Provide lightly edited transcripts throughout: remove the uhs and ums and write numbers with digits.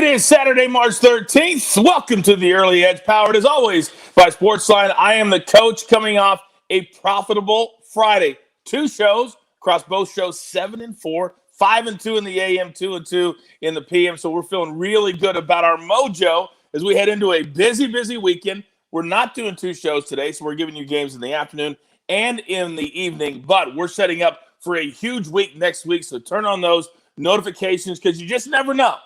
It is Saturday, March 13th. Welcome to the Early Edge, powered as always by SportsLine. I am the coach coming off a profitable Friday. 2 shows across both shows, 7 and 4, 5 and 2 in the AM, 2 and 2 in the PM. So we're feeling really good about our mojo as we head into a busy weekend. We're not doing 2 shows today, so we're giving you games in the afternoon and in the evening. But we're setting up for a huge week next week, so turn on those notifications because you just never know.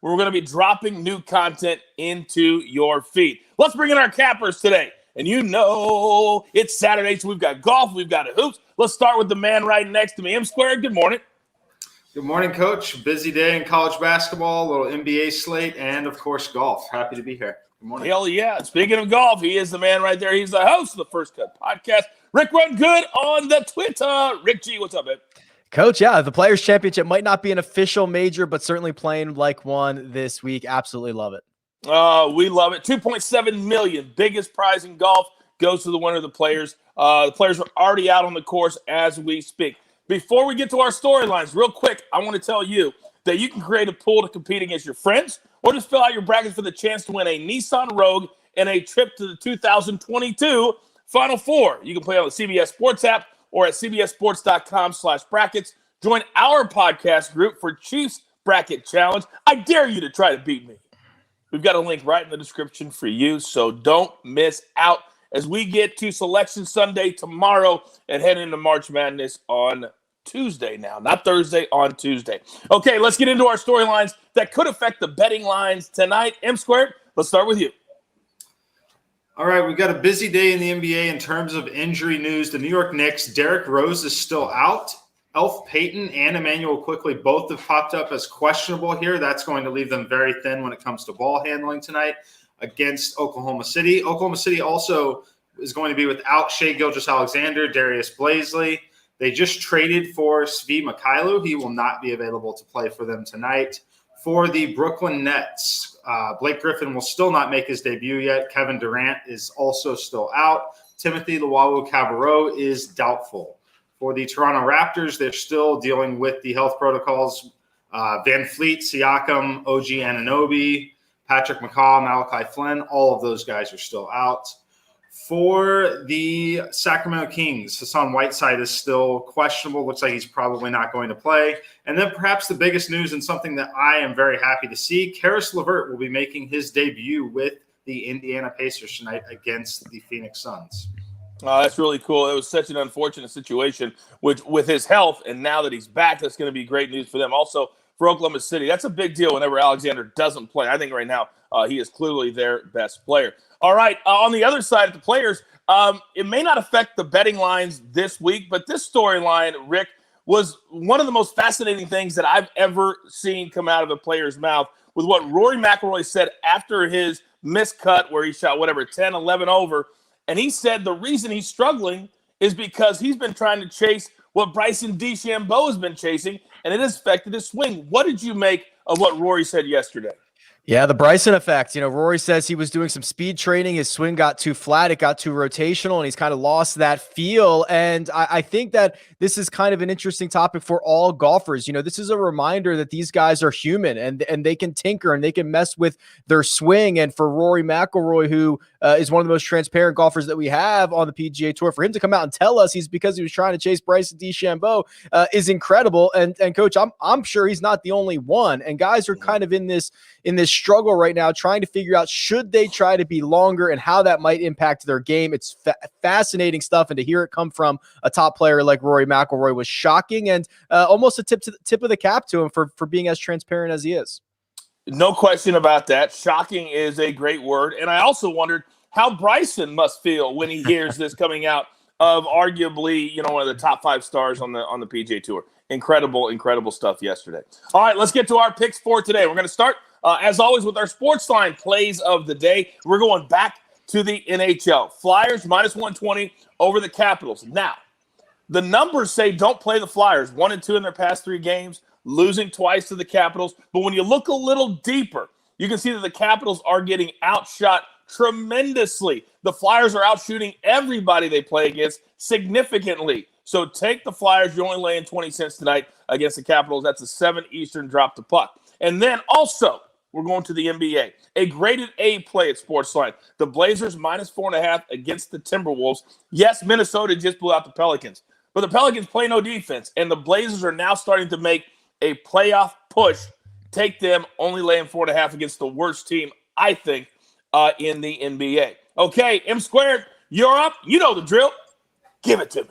We're going to be dropping new content into your feed. Let's bring in our cappers today. And you know it's Saturday, so we've got golf, we've got hoops. Let's start with the man right next to me. Square, good morning. Good morning, Coach. Busy day in college basketball, a little NBA slate, and, of course, golf. Happy to be here. Good morning. Hell yeah. Speaking of golf, he is the man right there. He's the host of the First Cut Podcast. Rick Run Good on the Twitter. Rick G, what's up, man? Coach, yeah, the Players' Championship might not be an official major, but certainly playing like one this week. Absolutely love it. We love it. $2.7 million, biggest prize in golf, goes to the winner of the Players. The Players are already out on the course as we speak. Before we get to our storylines, real quick, I want to tell you that you can create a pool to compete against your friends or just fill out your brackets for the chance to win a Nissan Rogue and a trip to the 2022 Final Four. You can play on the CBS Sports app or at cbssports.com/brackets. Join our podcast group for Chiefs Bracket Challenge. I dare you to try to beat me. We've got a link right in the description for you, so don't miss out as we get to Selection Sunday tomorrow and head into March Madness on Tuesday now. Not Thursday, on Tuesday. Okay, let's get into our storylines that could affect the betting lines tonight. M-Squared, let's start with you. All right, we've got a busy day in the NBA in terms of injury news. The New York Knicks, Derrick Rose is still out. Elf Payton and Emmanuel Quickley both have popped up as questionable here. That's going to leave them very thin when it comes to ball handling tonight against Oklahoma City. Oklahoma City also is going to be without Shai Gilgeous-Alexander, Darius Blaisley. They just traded for Svi Mykhailiuk. He will not be available to play for them tonight. For the Brooklyn Nets, Blake Griffin will still not make his debut yet. Kevin Durant is also still out. Timothy Luwawu-Cabarrot is doubtful. For the Toronto Raptors, they're still dealing with the health protocols. Van Fleet, Siakam, OG Anunoby, Patrick McCaw, Malachi Flynn, all of those guys are still out. For the Sacramento Kings, Hassan Whiteside is still questionable. Looks like he's probably not going to play. And then perhaps the biggest news and something that I am very happy to see, Karis LeVert will be making his debut with the Indiana Pacers tonight against the Phoenix Suns. That's really cool. It was such an unfortunate situation with his health, and now that he's back, that's going to be great news for them. Also, for Oklahoma City, that's a big deal whenever Alexander doesn't play. I think right now he is clearly their best player. All right, on the other side of the Players, it may not affect the betting lines this week, but this storyline, Rick, was one of the most fascinating things that I've ever seen come out of a player's mouth with what Rory Mcilroy said after his miscut where he shot, 10, 11 over. And he said the reason he's struggling is because he's been trying to chase what Bryson DeChambeau has been chasing, and it has affected his swing. What did you make of what Rory said yesterday? Yeah, the Bryson effect. Rory says he was doing some speed training. His swing got too flat. It got too rotational, and he's kind of lost that feel. And I think that this is kind of an interesting topic for all golfers. This is a reminder that these guys are human, and they can tinker, and they can mess with their swing. And for Rory Mcilroy, who is one of the most transparent golfers that we have on the PGA Tour, for him to come out and tell us he's because he was trying to chase Bryson DeChambeau is incredible. And Coach, I'm sure he's not the only one. And guys are kind of in this struggle right now, trying to figure out should they try to be longer and how that might impact their game. It's fascinating stuff, and to hear it come from a top player like Rory Mcilroy was shocking and almost a tip of the cap to him for being as transparent as he is. No question about that. Shocking is a great word. And I also wondered how Bryson must feel when he hears this coming out of arguably, one of the top 5 stars on the PGA Tour. Incredible stuff yesterday. All right, let's get to our picks for today. We're going to start, as always, with our SportsLine plays of the day. We're going back to the NHL. Flyers -120 over the Capitals. Now, the numbers say don't play the Flyers. 1-2 in their past 3 games, losing twice to the Capitals. But when you look a little deeper, you can see that the Capitals are getting outshot tremendously. The Flyers are outshooting everybody they play against significantly. So take the Flyers. You're only laying 20 cents tonight against the Capitals. That's a 7 Eastern drop to puck. And then also, we're going to the NBA. A graded A play at SportsLine. The Blazers -4.5 against the Timberwolves. Yes, Minnesota just blew out the Pelicans, but the Pelicans play no defense, and the Blazers are now starting to make a playoff push. Take them only laying 4.5 against the worst team, I think, in the NBA. Okay, M Squared, you're up. You know the drill. Give it to me.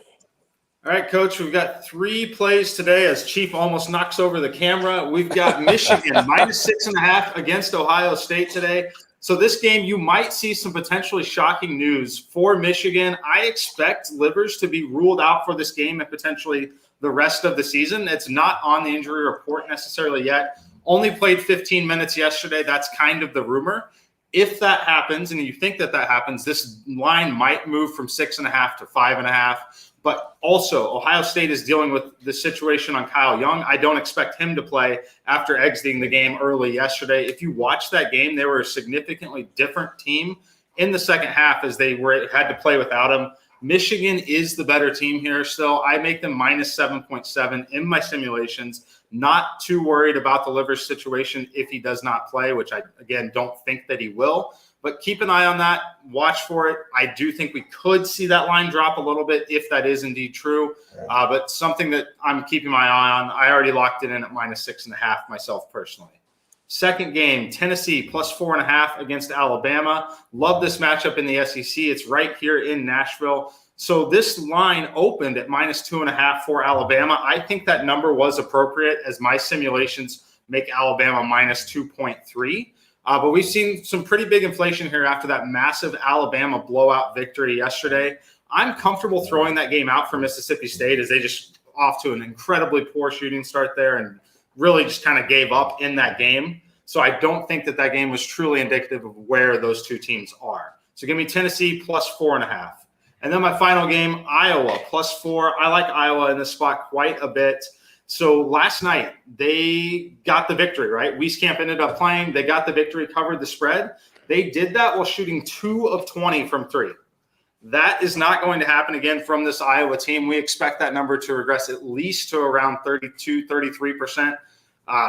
All right, Coach, we've got 3 plays today as Chief almost knocks over the camera. We've got Michigan -6.5 against Ohio State today. So this game, you might see some potentially shocking news for Michigan. I expect Livers to be ruled out for this game and potentially the rest of the season. It's not on the injury report necessarily yet. Only played 15 minutes yesterday. That's kind of the rumor. If that happens, and you think that happens, this line might move from 6.5 to 5.5. But also, Ohio State is dealing with the situation on Kyle Young. I don't expect him to play after exiting the game early yesterday. If you watch that game, they were a significantly different team in the second half as they had to play without him. Michigan is the better team here still. I make them -7.7 in my simulations. Not too worried about the Livers situation if he does not play, which I, again, don't think that he will. But keep an eye on that. Watch for it. I do think we could see that line drop a little bit if that is indeed true. But something that I'm keeping my eye on. I already locked it in at -6.5 myself personally. Second game, Tennessee +4.5 against Alabama. Love this matchup in the SEC. It's right here in Nashville. So this line opened at -2.5 for Alabama. I think that number was appropriate as my simulations make Alabama -2.3. But we've seen some pretty big inflation here after that massive Alabama blowout victory yesterday. I'm comfortable throwing that game out for Mississippi State as they just off to an incredibly poor shooting start there and really just kind of gave up in that game. So I don't think that game was truly indicative of where those two teams are. So give me Tennessee +4.5. And then my final game, Iowa +4. I like Iowa in this spot quite a bit. So last night, they got the victory, right? Wieskamp ended up playing. They got the victory, covered the spread. They did that while shooting 2 of 20 from 3. That is not going to happen again from this Iowa team. We expect that number to regress at least to around 32, 33%.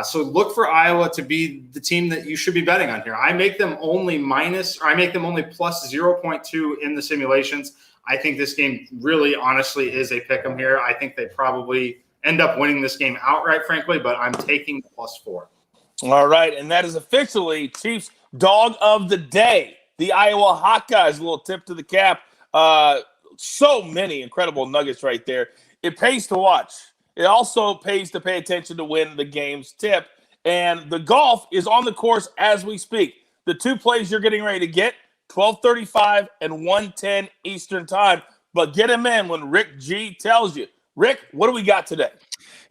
So look for Iowa to be the team that you should be betting on here. I make them only +0.2 in the simulations. I think this game really honestly is a pick 'em here. I think they probably end up winning this game outright, frankly, but I'm taking +4. All right, and that is officially Chiefs Dog of the Day, the Iowa Hawkeyes. A little tip to the cap. So many incredible nuggets right there. It pays to watch. It also pays to pay attention to win the game's tip. And the golf is on the course as we speak. The 2 plays you're getting ready to get, 12:35 and 1:10 Eastern time. But get them in when Rick G tells you. Rick, what do we got today?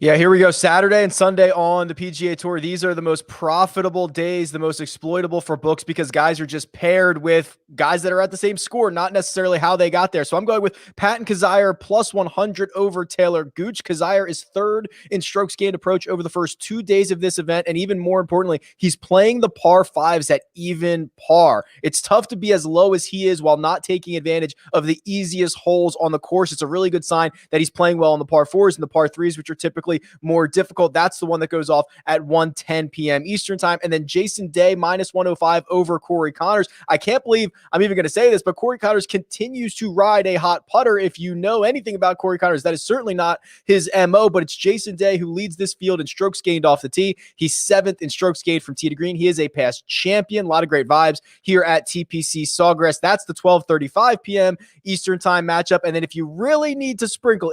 Yeah, here we go. Saturday and Sunday on the PGA Tour. These are the most profitable days, the most exploitable for books because guys are just paired with guys that are at the same score, not necessarily how they got there. So I'm going with Patton Kizzire +100 over Taylor Gooch. Kizzire is 3rd in strokes gained approach over the first 2 days of this event. And even more importantly, he's playing the par 5s at even par. It's tough to be as low as he is while not taking advantage of the easiest holes on the course. It's a really good sign that he's playing well on the par 4s and the par 3s, which are typically more difficult. That's the one that goes off at 1:10 p.m. Eastern time. And then Jason Day -105 over Corey Connors. I can't believe I'm even going to say this, but Corey Connors continues to ride a hot putter. If you know anything about Corey Connors, that is certainly not his MO, but it's Jason Day who leads this field in strokes gained off the tee. He's 7th in strokes gained from tee to green. He is a past champion. A lot of great vibes here at TPC Sawgrass. That's the 12:35 p.m. Eastern time matchup. And then if you really need to sprinkle,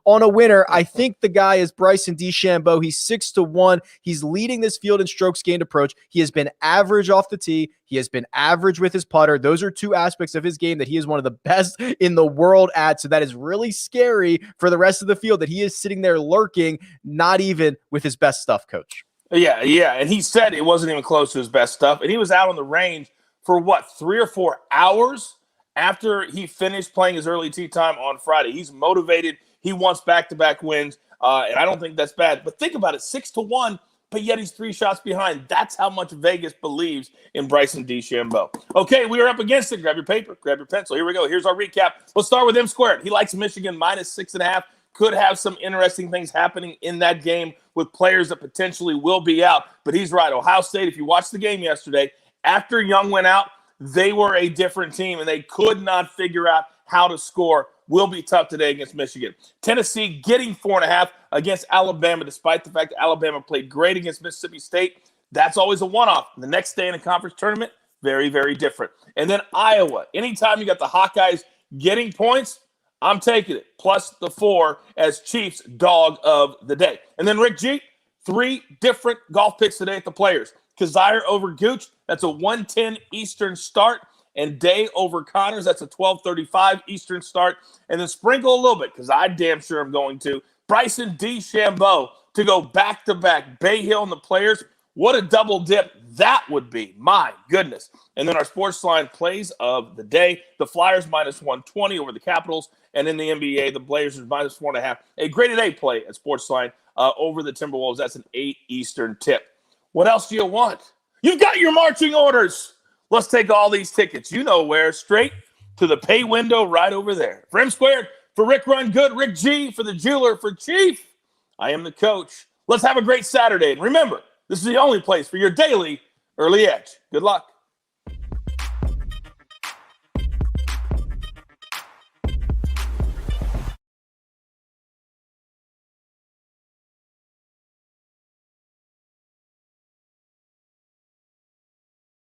on a winner, I think the guy is Bryson DeChambeau. He's 6-1. He's leading this field in strokes gained approach. He has been average off the tee. He has been average with his putter. Those are 2 aspects of his game that he is one of the best in the world at. So that is really scary for the rest of the field that he is sitting there lurking, not even with his best stuff, Coach. Yeah. And he said it wasn't even close to his best stuff. And he was out on the range for 3 or 4 hours after he finished playing his early tee time on Friday. He's motivated. He wants back-to-back wins, and I don't think that's bad. But think about it, 6-1, but yet he's 3 shots behind. That's how much Vegas believes in Bryson DeChambeau. Okay, we are up against it. Grab your paper, grab your pencil. Here we go. Here's our recap. Let's start with M Squared. He likes Michigan -6.5. Could have some interesting things happening in that game. with players that potentially will be out. But he's right. Ohio State, if you watched the game yesterday, after Young went out, they were a different team, and they could not figure out how to score. Will be tough today against Michigan. Tennessee getting 4.5 against Alabama, despite the fact that Alabama played great against Mississippi State. That's always a one-off. The next day in a conference tournament, very, very different. And then Iowa. Anytime you got the Hawkeyes getting points, I'm taking it. Plus the 4 as Chiefs dog of the day. And then Rick G, 3 different golf picks today at the Players. Kazire over Gooch, that's a 1:10 Eastern start. And Day over Connors, that's a 12:35 Eastern start. And then sprinkle a little bit, because I damn sure am going to. Bryson DeChambeau to go back-to-back. Bay Hill and the Players. What a double dip that would be. My goodness. And then our SportsLine plays of the day. The Flyers minus 120 over the Capitals. And in the NBA, the Blazers minus 4.5. A graded A play at SportsLine over the Timberwolves. That's an 8 Eastern tip. What else do you want? You've got your marching orders. Let's take all these tickets. You know where. Straight to the pay window right over there. For M Squared, for Rick Run Good, Rick G, for the Jeweler, for Chief, I am the coach. Let's have a great Saturday. And remember, this is the only place for your daily early edge. Good luck.